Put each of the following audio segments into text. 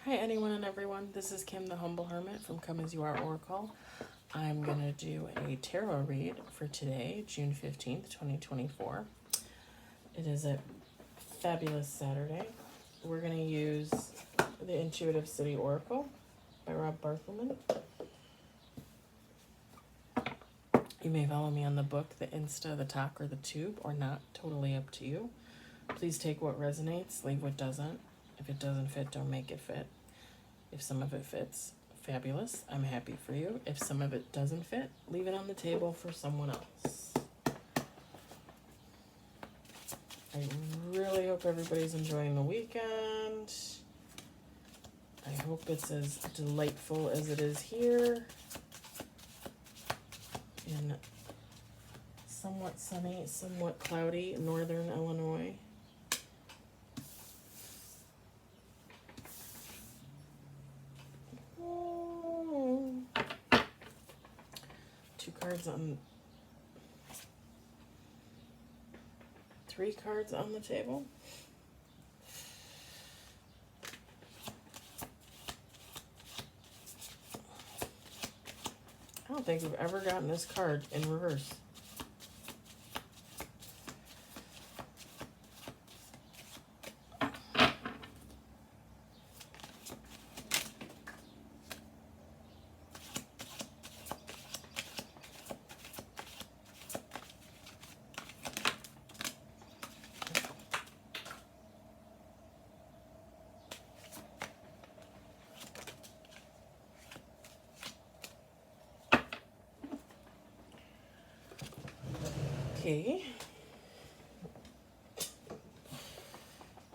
Hi anyone and everyone, this is Kim the Humble Hermit from Come As You Are Oracle. I'm going to do a tarot read for today, June 15th, 2024. It is a fabulous Saturday. We're going to use the Intuitive City Oracle by Rob Barthelman. You may follow me on the book, the Insta, the Talk, or the Tube, or not, totally up to you. Please take what resonates, leave what doesn't. If it doesn't fit, don't make it fit. If some of it fits, fabulous. I'm happy for you. If some of it doesn't fit, leave it on the table for someone else. I really hope everybody's enjoying the weekend. I hope it's as delightful as it is here in somewhat sunny, somewhat cloudy northern Illinois. Three cards on the table. I don't think we've ever gotten this card in reverse. Okay.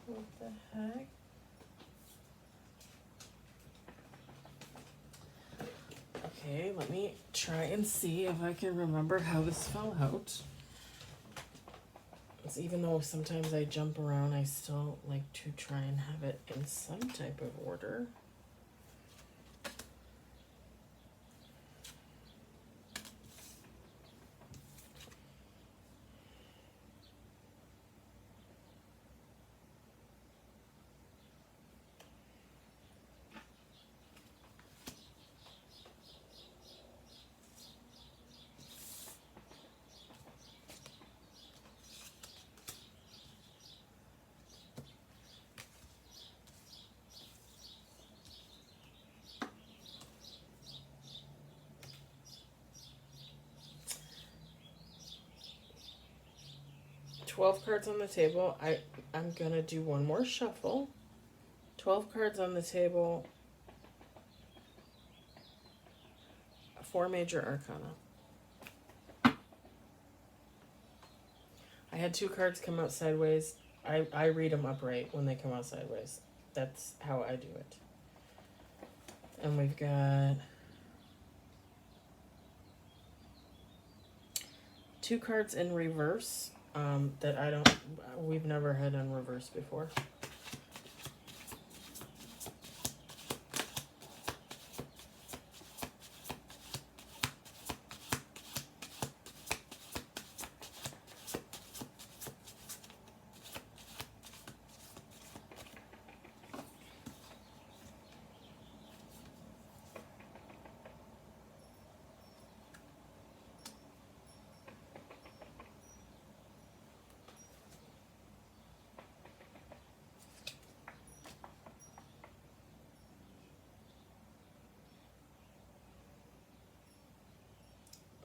What the heck? Okay, let me try and see if I can remember how this fell out. It's, even though sometimes I jump around, I still like to try and have it in some type of order. $12 cards on the table. I'm gonna do one more shuffle. 12 cards on the table. 4 major arcana. I had 2 cards come out sideways. I read them upright when they come out sideways. That's how I do it. And we've got 2 cards in reverse that we've never had in reverse before.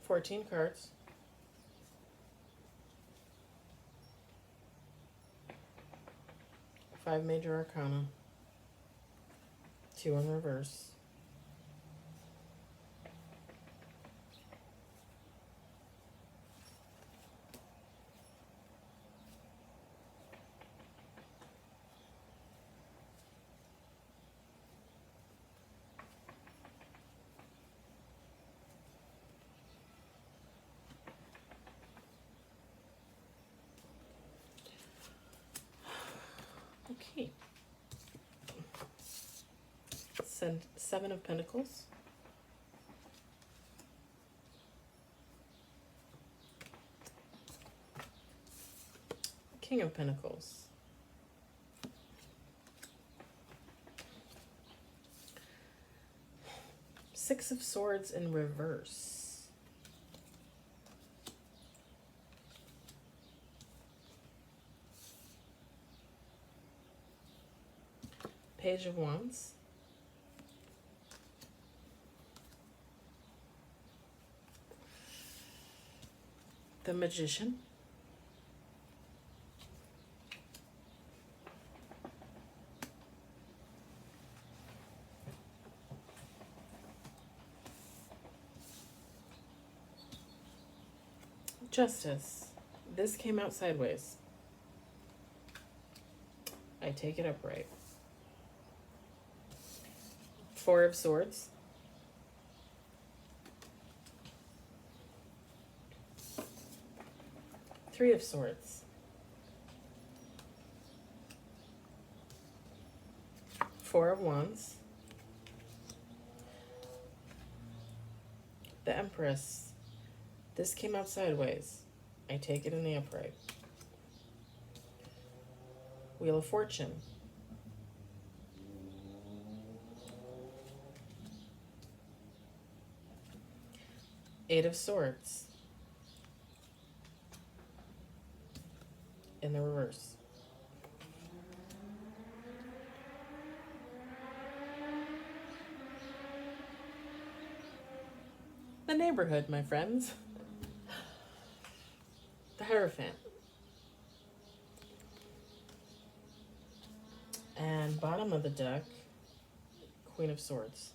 $14 cards. Five major arcana. 2 in reverse. Okay. 7 of Pentacles. King of Pentacles. Six of Swords in reverse. Page of Wands. The Magician. Justice. This came out sideways. I take it upright. Four of Swords. Three of Swords. Four of Wands. The Empress. This came out sideways. I take it in the upright. Wheel of Fortune. Eight of Swords. In the reverse. The Neighborhood, my friends. The Hierophant. And bottom of the deck, Queen of Swords.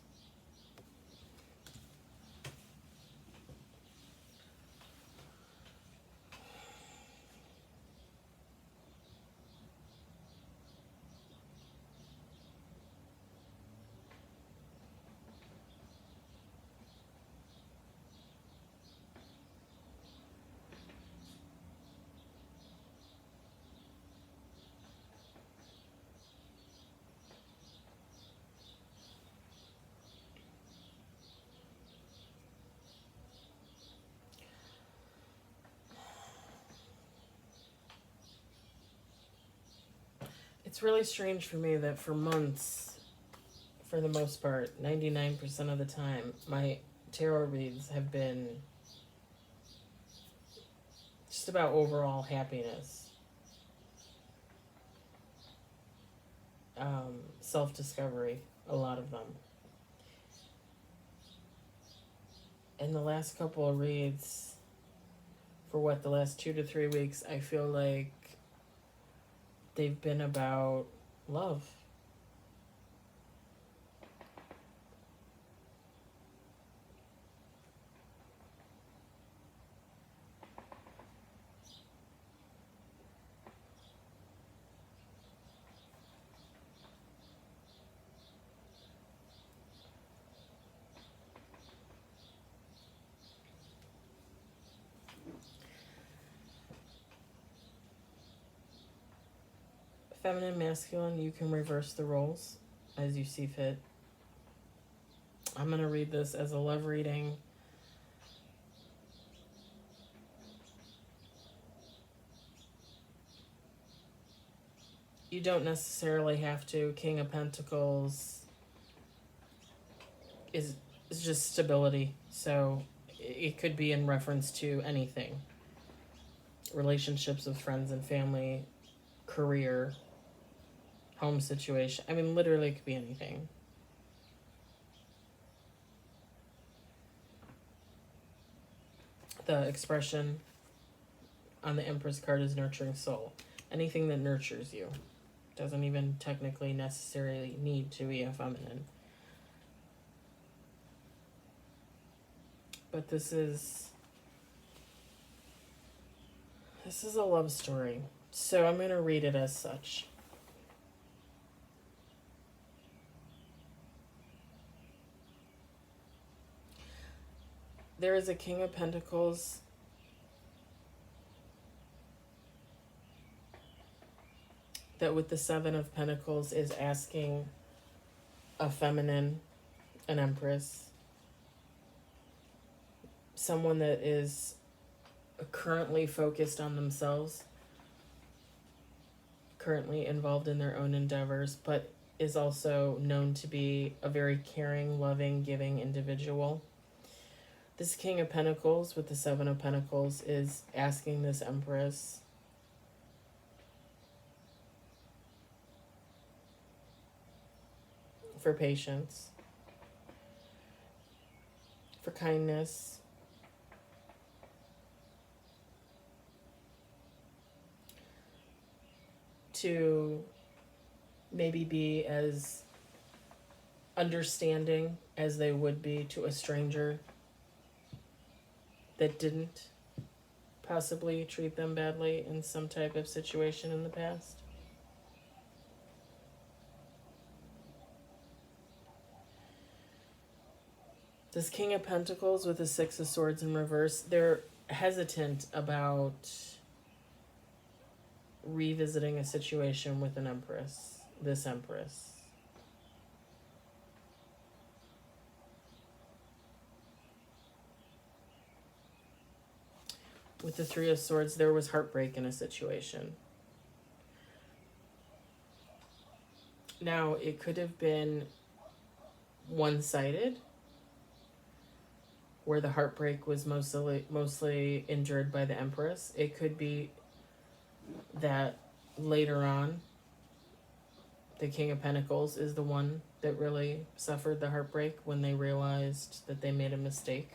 It's really strange for me that for months, for the most part, 99% of the time, my tarot reads have been just about overall happiness. Self-discovery, a lot of them. In the last couple of reads, for the last 2 to 3 weeks, I feel like they've been about love. Feminine, masculine, you can reverse the roles as you see fit. I'm going to read this as a love reading. You don't necessarily have to. King of Pentacles is just stability. So it could be in reference to anything. Relationships with friends and family, career, home situation. I mean, literally it could be anything. The expression on the Empress card is nurturing soul. Anything that nurtures you. Doesn't even technically necessarily need to be a feminine. But this is a love story. So I'm going to read it as such. There is a King of Pentacles that with the Seven of Pentacles is asking a feminine, an Empress, someone that is currently focused on themselves, currently involved in their own endeavors, but is also known to be a very caring, loving, giving individual. This King of Pentacles with the Seven of Pentacles is asking this Empress for patience, for kindness, to maybe be as understanding as they would be to a stranger that didn't possibly treat them badly in some type of situation in the past. This King of Pentacles with the Six of Swords in reverse, they're hesitant about revisiting a situation with an Empress, this Empress. With the Three of Swords, there was heartbreak in a situation. Now, it could have been one-sided, where the heartbreak was mostly endured by the Empress. It could be that later on, the King of Pentacles is the one that really suffered the heartbreak when they realized that they made a mistake.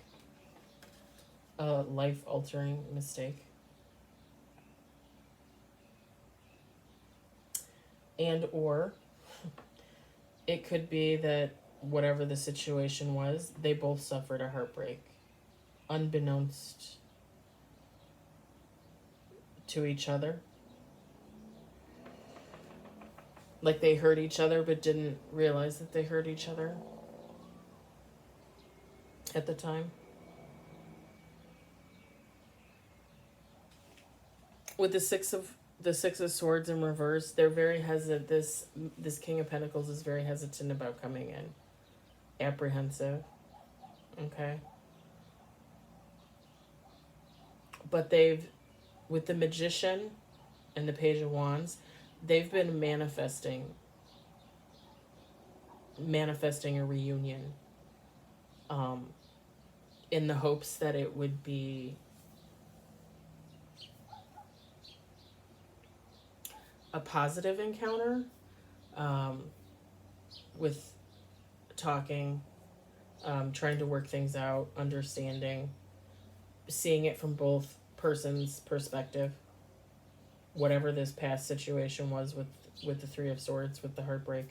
A life-altering mistake. And or it could be that whatever the situation was, they both suffered a heartbreak, unbeknownst to each other. Like they hurt each other but didn't realize that they hurt each other at the time. With the Six of Swords in reverse, they're very hesitant. This King of Pentacles is very hesitant about coming in. Apprehensive. Okay. But with the Magician and the Page of Wands, they've been manifesting a reunion. In the hopes that it would be a positive encounter, with talking, trying to work things out, understanding, seeing it from both persons' perspective. Whatever this past situation was with the Three of Swords, with the heartbreak.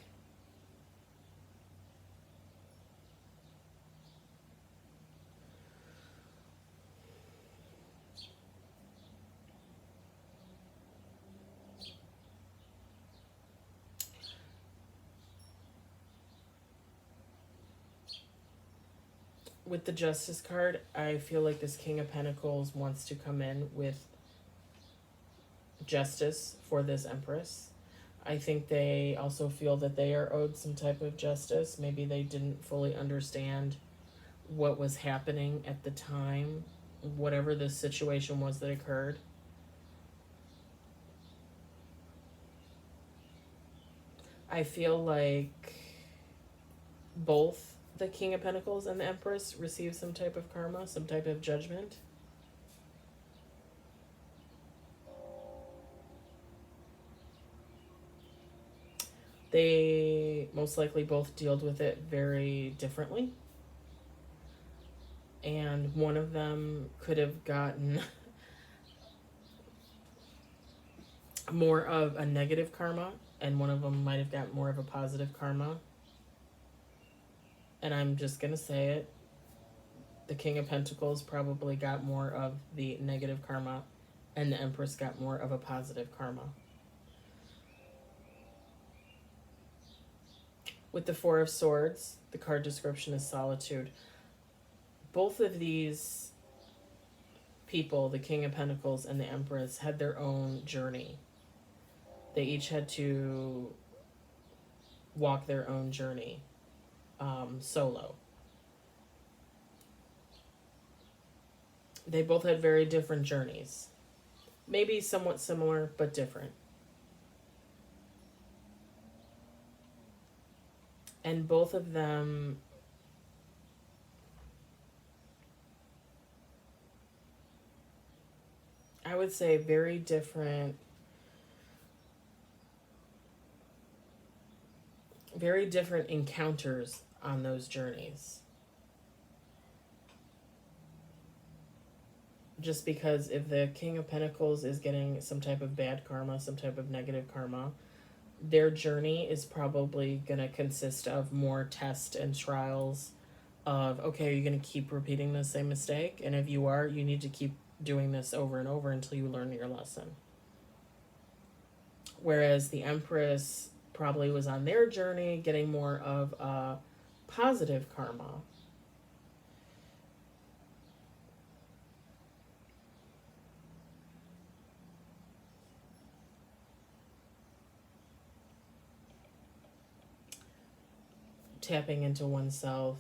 With the Justice card, I feel like this King of Pentacles wants to come in with justice for this Empress. I think they also feel that they are owed some type of justice. Maybe they didn't fully understand what was happening at the time, whatever the situation was that occurred. I feel like both the King of Pentacles and the Empress receive some type of karma, some type of judgment. They most likely both dealt with it very differently. And one of them could have gotten more of a negative karma, and one of them might have got more of a positive karma. And I'm just going to say it. The King of Pentacles probably got more of the negative karma, and the Empress got more of a positive karma. With the Four of Swords, the card description is solitude. Both of these people, the King of Pentacles and the Empress, had their own journey. They each had to walk their own journey. Solo. They both had very different journeys. Maybe somewhat similar, but different. And both of them, I would say, very different encounters on those journeys. Just because if the King of Pentacles is getting some type of bad karma, some type of negative karma, their journey is probably going to consist of more tests and trials of, okay, are you going to keep repeating the same mistake? And if you are, you need to keep doing this over and over until you learn your lesson. Whereas the Empress probably was on their journey getting more of a positive karma. Tapping into oneself,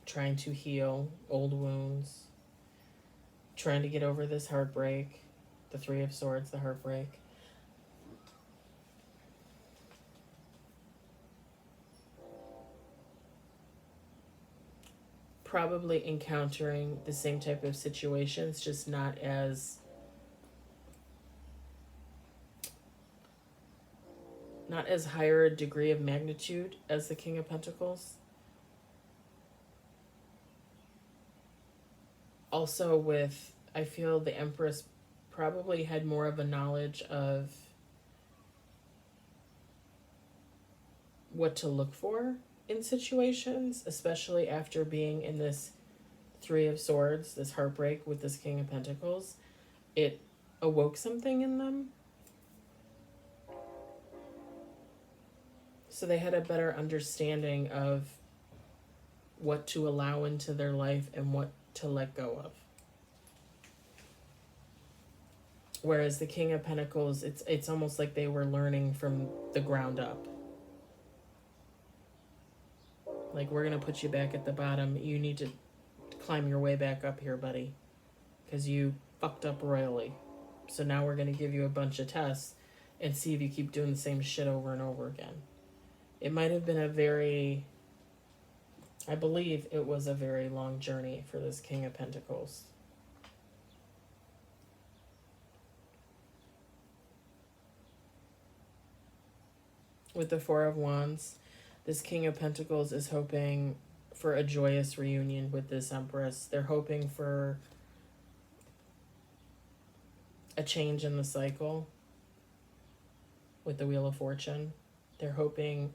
trying to heal old wounds, trying to get over this heartbreak, the Three of Swords, the heartbreak. Probably encountering the same type of situations, just not as higher a degree of magnitude as the King of Pentacles. Also with, I feel the Empress probably had more of a knowledge of what to look for in situations, especially after being in this Three of Swords, this heartbreak with this King of Pentacles. It awoke something in them. So they had a better understanding of what to allow into their life and what to let go of. Whereas the King of Pentacles, it's almost like they were learning from the ground up. Like, we're going to put you back at the bottom. You need to climb your way back up here, buddy. Because you fucked up royally. So now we're going to give you a bunch of tests and see if you keep doing the same shit over and over again. It might have been I believe it was a very long journey for this King of Pentacles. With the Four of Wands, this King of Pentacles is hoping for a joyous reunion with this Empress. They're hoping for a change in the cycle with the Wheel of Fortune. They're hoping,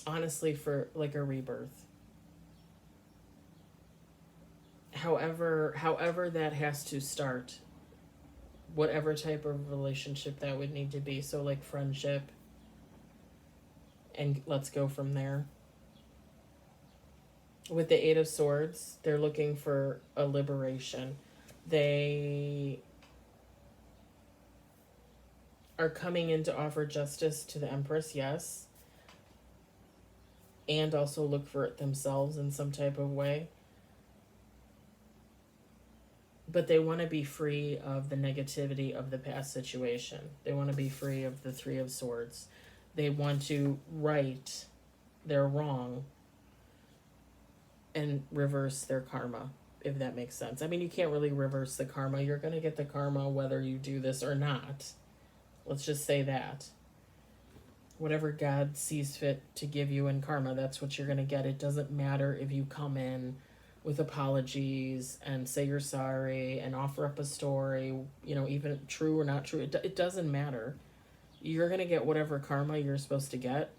honestly, for like a rebirth. However that has to start, whatever type of relationship that would need to be. So like friendship, and let's go from there. With the Eight of Swords, they're looking for a liberation. They are coming in to offer justice to the Empress, yes. And also look for it themselves in some type of way. But they want to be free of the negativity of the past situation. They want to be free of the Three of Swords. They want to right their wrong and reverse their karma, if that makes sense. I mean, you can't really reverse the karma. You're going to get the karma whether you do this or not. Let's just say that. Whatever God sees fit to give you in karma, that's what you're going to get. It doesn't matter if you come in with apologies and say you're sorry and offer up a story, you know, even true or not true. It doesn't matter. You're going to get whatever karma you're supposed to get.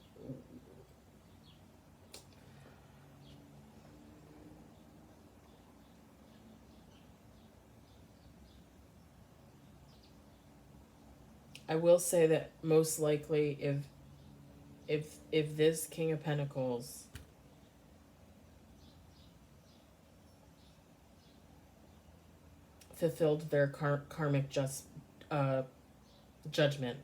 I will say that most likely if this King of Pentacles fulfilled their karmic judgment,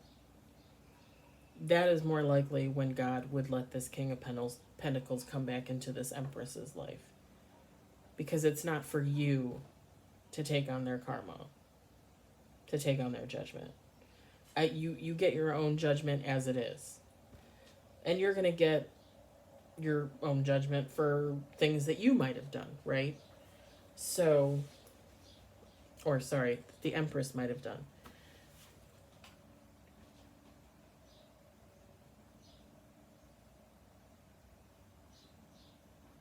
that is more likely when God would let this King of Pentacles come back into this Empress's life. Because it's not for you to take on their karma, to take on their judgment. You get your own judgment as it is. And you're going to get your own judgment for things that you might have done, right? So, or sorry, the Empress might have done.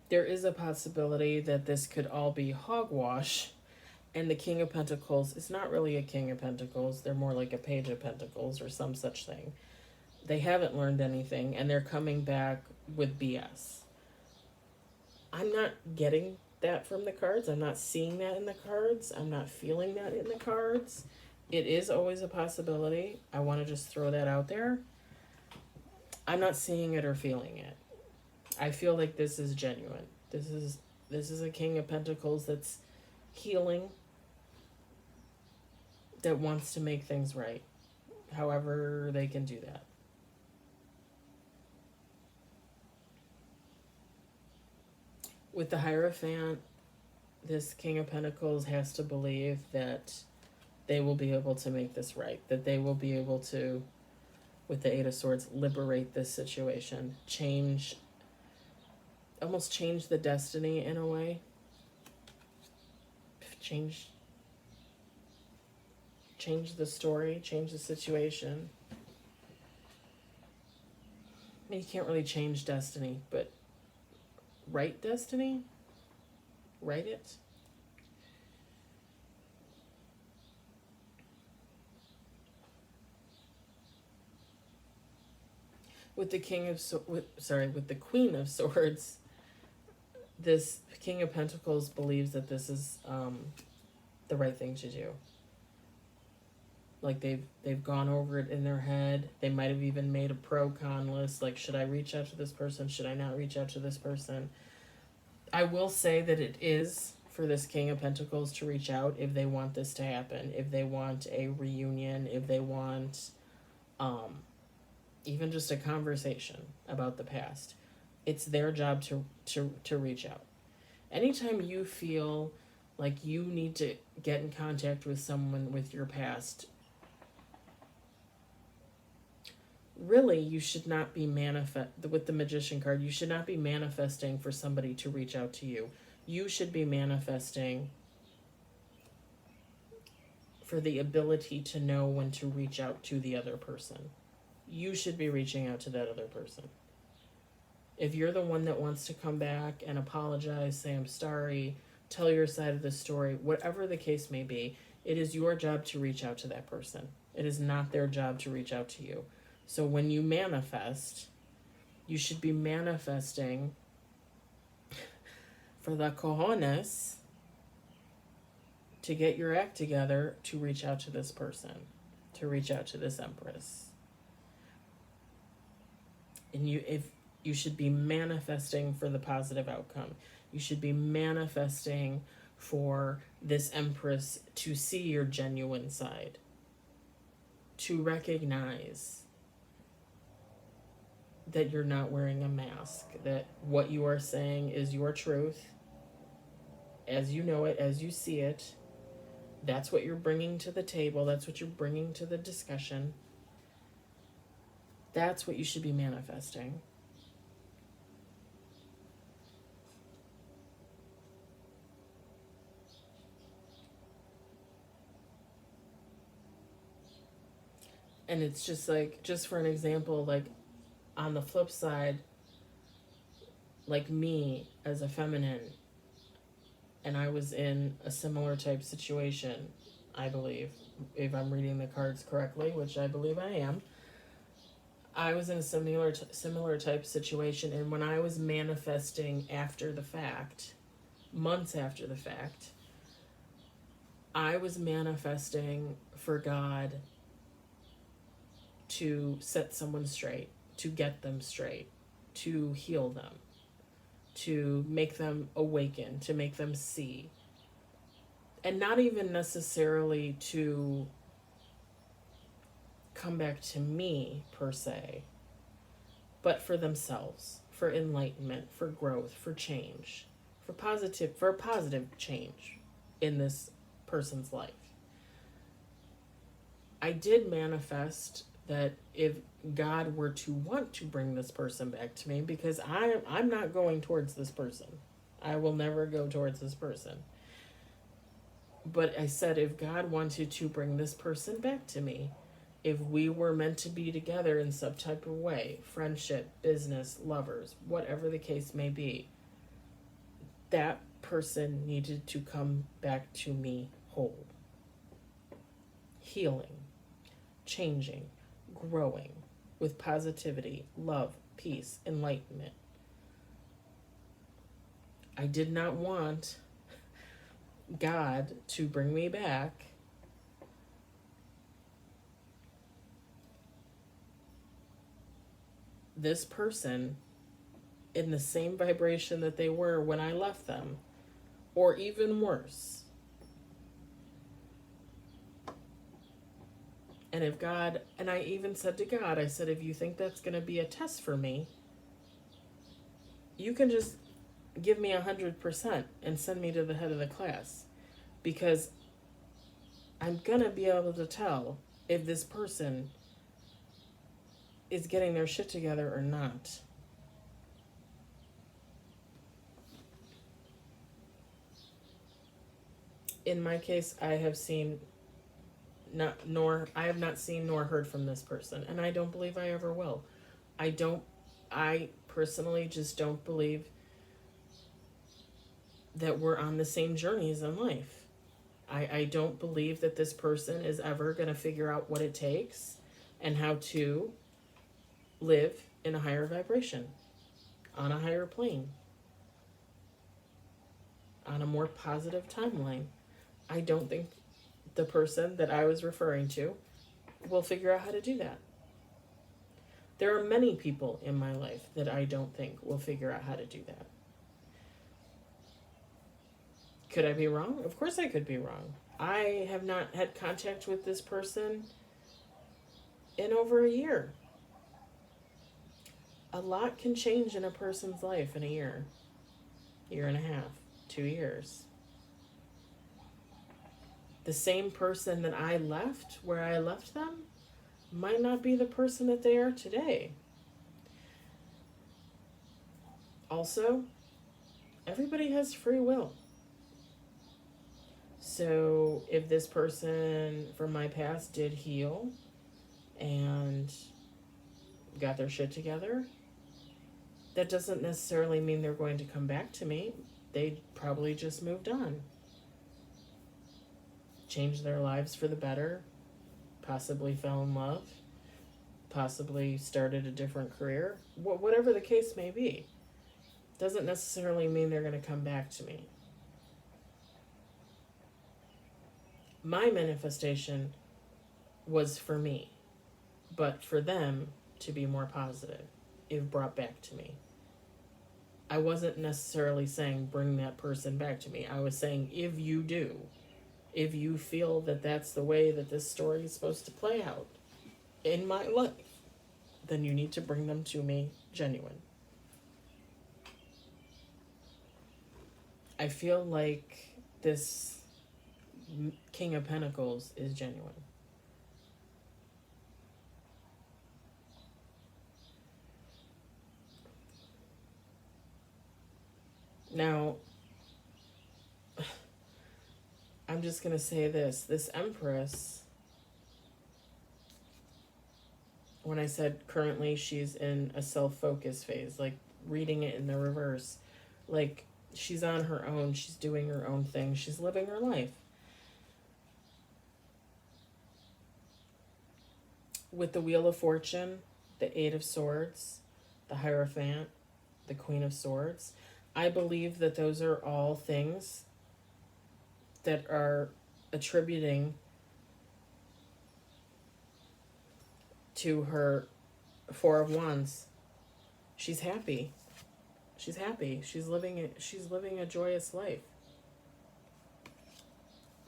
There is a possibility that this could all be hogwash, and the King of Pentacles is not really a King of Pentacles. They're more like a Page of Pentacles or some such thing. They haven't learned anything, and they're coming back with BS. I'm not getting that from the cards. I'm not seeing that in the cards. I'm not feeling that in the cards. It is always a possibility. I want to just throw that out there. I'm not seeing it or feeling it. I feel like this is genuine. This is a King of Pentacles that's healing, that wants to make things right, however they can do that. With the Hierophant, this King of Pentacles has to believe that they will be able to make this right, that they will be able to, with the Eight of Swords, liberate this situation, almost change the destiny in a way. Change the story, change the situation. I mean, you can't really change destiny, but write destiny? Write it? With the with the Queen of Swords, this King of Pentacles believes that this is the right thing to do. Like they've gone over it in their head. They might have even made a pro-con list. Like, should I reach out to this person? Should I not reach out to this person? I will say that it is for this King of Pentacles to reach out if they want this to happen. If they want a reunion. If they want even just a conversation about the past. It's their job to reach out. Anytime you feel like you need to get in contact with someone with your past, really, you should not be with the Magician card, you should not be manifesting for somebody to reach out to you. You should be manifesting for the ability to know when to reach out to the other person. You should be reaching out to that other person. If you're the one that wants to come back and apologize, say I'm sorry, tell your side of the story, whatever the case may be, it is your job to reach out to that person. It is not their job to reach out to you. So when you manifest, you should be manifesting for the cojones to get your act together to reach out to this person, to reach out to this Empress. And you should be manifesting for the positive outcome. You should be manifesting for this Empress to see your genuine side, to recognize that you're not wearing a mask, that what you are saying is your truth, as you know it, as you see it. That's what you're bringing to the table. That's what you're bringing to the discussion. That's what you should be manifesting. And it's just like, just for an example, like on the flip side, like me as a feminine, and I was in a similar type situation, I believe, if I'm reading the cards correctly, which I believe I am. I was in a similar type situation, and when I was manifesting after the fact, months after the fact, I was manifesting for God to set someone straight, to get them straight, to heal them, to make them awaken, to make them see. And not even necessarily to come back to me per se, but for themselves, for enlightenment, for growth, for change, for a positive change in this person's life. I did manifest that if God were to want to bring this person back to me, because I'm not going towards this person. I will never go towards this person. But I said, if God wanted to bring this person back to me, if we were meant to be together in some type of way, friendship, business, lovers, whatever the case may be, that person needed to come back to me whole, healing, changing, growing, with positivity, love, peace, enlightenment. I did not want God to bring me back this person in the same vibration that they were when I left them, or even worse. And if God, and I even said to God, I said, if you think that's going to be a test for me, you can just give me 100% and send me to the head of the class, because I'm going to be able to tell if this person is getting their shit together or not. In my case, I have seen I have not seen nor heard from this person, and I don't believe I ever will. I personally just don't believe that we're on the same journeys in life. I don't believe that this person is ever going to figure out what it takes and how to live in a higher vibration, on a higher plane, on a more positive timeline. I don't think the person that I was referring to will figure out how to do that. There are many people in my life that I don't think will figure out how to do that. Could I be wrong? Of course I could be wrong. I have not had contact with this person in over a year. A lot can change in a person's life in a year and a half, 2 years. The same person that I left where I left them might not be the person that they are today. Also, everybody has free will. So if this person from my past did heal and got their shit together, that doesn't necessarily mean they're going to come back to me. They probably just moved on. Changed their lives for the better, possibly fell in love, possibly started a different career, whatever the case may be. Doesn't necessarily mean they're going to come back to me. My manifestation was for me, but for them to be more positive, if brought back to me. I wasn't necessarily saying bring that person back to me. I was saying if you do, if you feel that that's the way that this story is supposed to play out in my life, then you need to bring them to me genuine. I feel like this King of Pentacles is genuine. Now, I'm just going to say this Empress, when I said currently she's in a self-focus phase, like reading it in the reverse, like she's on her own, she's doing her own thing, she's living her life. With the Wheel of Fortune, the Eight of Swords, the Hierophant, the Queen of Swords, I believe that those are all things that are attributing to her Four of Wands. She's happy. She's happy. She's living a joyous life.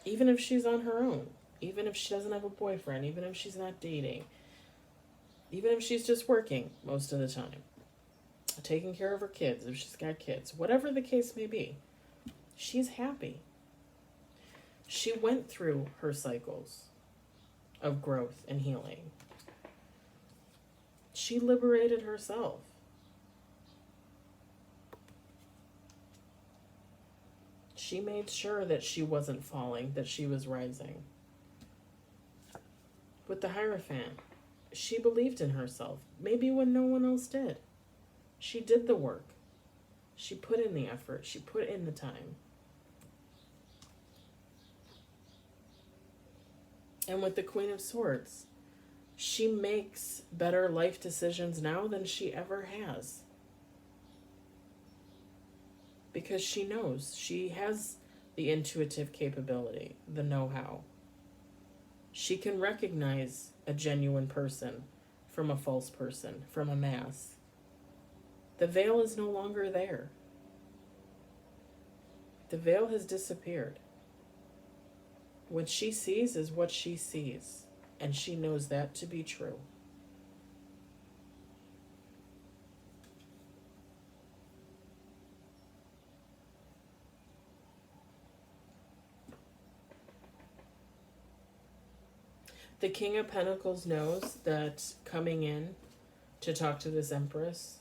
Even if she's on her own, even if she doesn't have a boyfriend, even if she's not dating, even if she's just working most of the time, taking care of her kids, if she's got kids, whatever the case may be, she's happy. She went through her cycles of growth and healing. She liberated herself. She made sure that she wasn't falling, that she was rising. With the Hierophant, she believed in herself, maybe when no one else did. She did the work. She put in the effort. She put in the time. And with the Queen of Swords, she makes better life decisions now than she ever has. Because she knows. She has the intuitive capability, the know-how. She can recognize a genuine person from a false person, from a mask. The veil is no longer there. The veil has disappeared. What she sees is what she sees, and she knows that to be true. The King of Pentacles knows that coming in to talk to this Empress,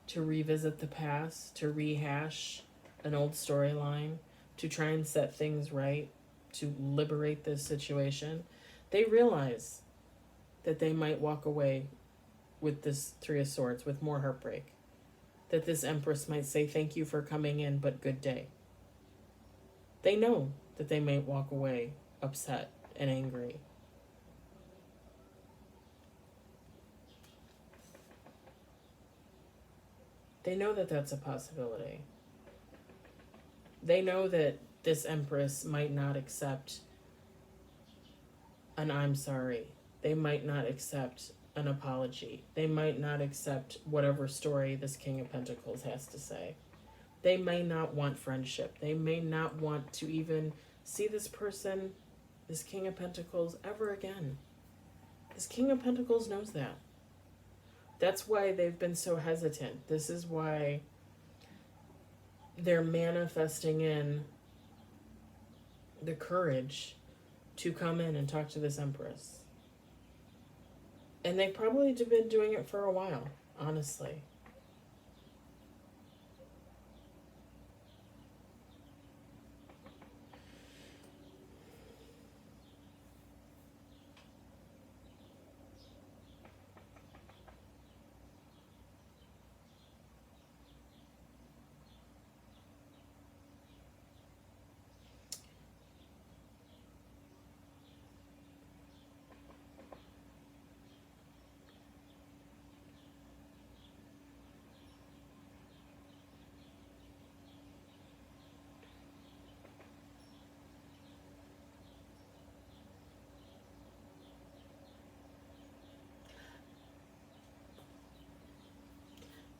to revisit the past, to rehash an old storyline, to try and set things right, to liberate this situation, they realize that they might walk away with this Three of Swords with more heartbreak. That this Empress might say, thank you for coming in, but good day. They know that they may walk away upset and angry. They know that that's a possibility. They know that this Empress might not accept an I'm sorry. They might not accept an apology. They might not accept whatever story this King of Pentacles has to say. They may not want friendship. They may not want to even see this person, this King of Pentacles, ever again. This King of Pentacles knows that. That's why they've been so hesitant. This is why they're manifesting in the courage to come in and talk to this Empress. And they've probably been doing it for a while, honestly.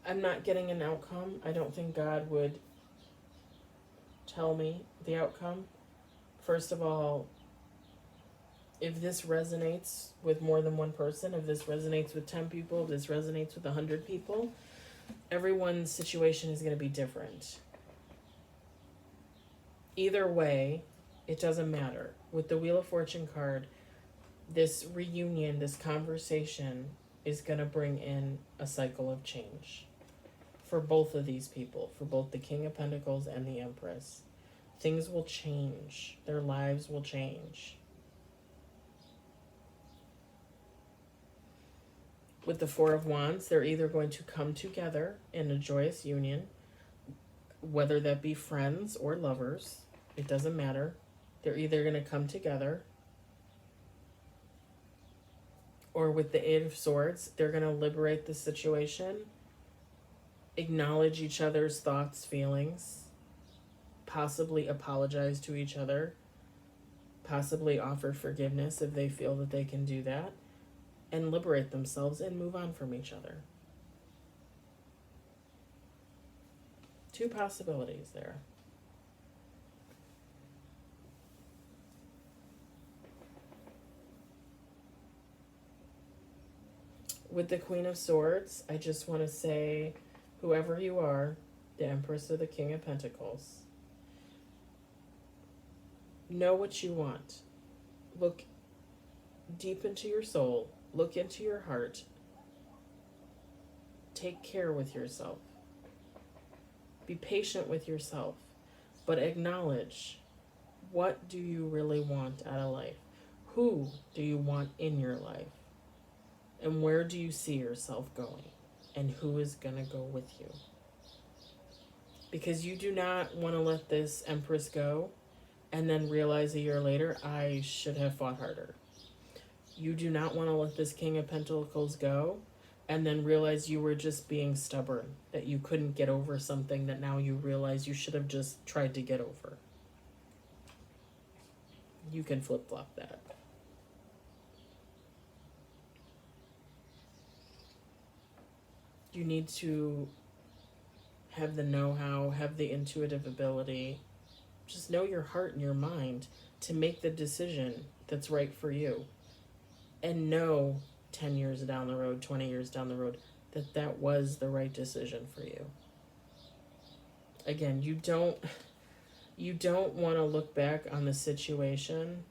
I'm not getting an outcome. I don't think God would tell me the outcome. First of all, if this resonates with more than one person, if this resonates with 10 people, if this resonates with 100 people, everyone's situation is going to be different. Either way, it doesn't matter. With the Wheel of Fortune card, this reunion, this conversation is going to bring in a cycle of change. For both of these people, for both the King of Pentacles and the Empress. Things will change. Their lives will change. With the Four of Wands, they're either going to come together in a joyous union, whether that be friends or lovers, it doesn't matter. They're either going to come together, or with the Eight of Swords, they're going to liberate the situation, acknowledge each other's thoughts, feelings, possibly apologize to each other, possibly offer forgiveness if they feel that they can do that, and liberate themselves and move on from each other. Two possibilities there. With the Queen of Swords, I just want to say, whoever you are, the Empress or the King of Pentacles, know what you want. Look deep into your soul. Look into your heart. take care with yourself. Be patient with yourself, but acknowledge, what do you really want out of life? Who do you want in your life? And where do you see yourself going? And who is going to go with you? Because you do not want to let this Empress go and then realize a year later, I should have fought harder. You do not want to let this King of Pentacles go and then realize you were just being stubborn, that you couldn't get over something that now you realize you should have just tried to get over. You can flip-flop that. You need to have the know-how, have the intuitive ability, just know your heart and your mind to make the decision that's right for you. And know 10 years down the road, 20 years down the road, that that was the right decision for you. Again, you don't want to look back on the situation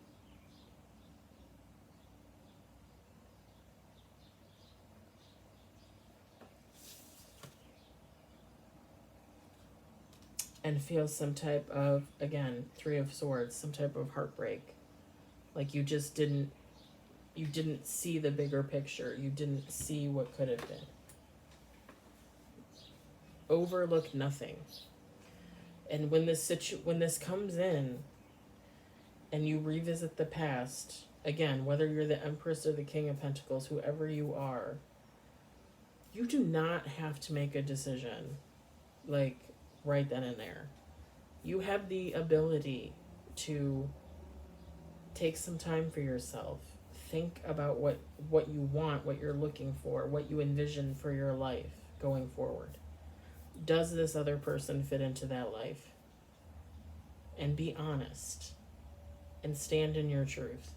and feel some type of, again, Three of Swords, some type of heartbreak. Like you didn't see the bigger picture. You didn't see what could have been. Overlook nothing. And when this comes in and you revisit the past, again, whether you're the Empress or the King of Pentacles, whoever you are, you do not have to make a decision like right then and there. You have the ability to take some time for yourself. Think about what you want, what you're looking for, what you envision for your life going forward. Does this other person fit into that life? And be honest and stand in your truth.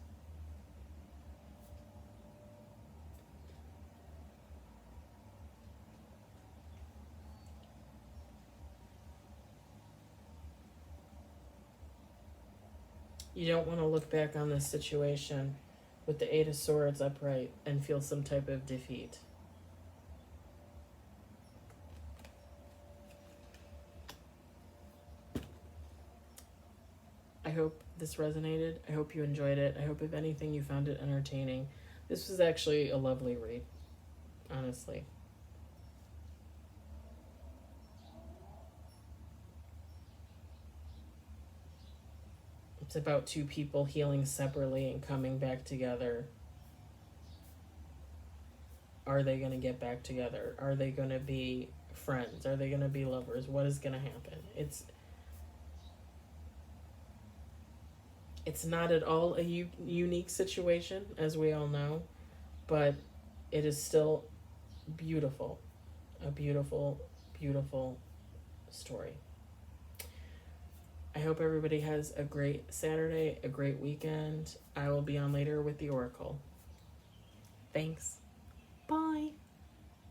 You don't want to look back on this situation with the Eight of Swords upright and feel some type of defeat. I hope this resonated. I hope you enjoyed it. I hope, if anything, you found it entertaining. This was actually a lovely read, honestly. It's about two people healing separately and coming back together. Are they going to get back together? Are they going to be friends? Are they going to be lovers? What is going to happen? It's not at all a unique situation, as we all know, but it is still beautiful. A beautiful, beautiful story. I hope everybody has a great Saturday, a great weekend. I will be on later with the Oracle. Thanks. Bye.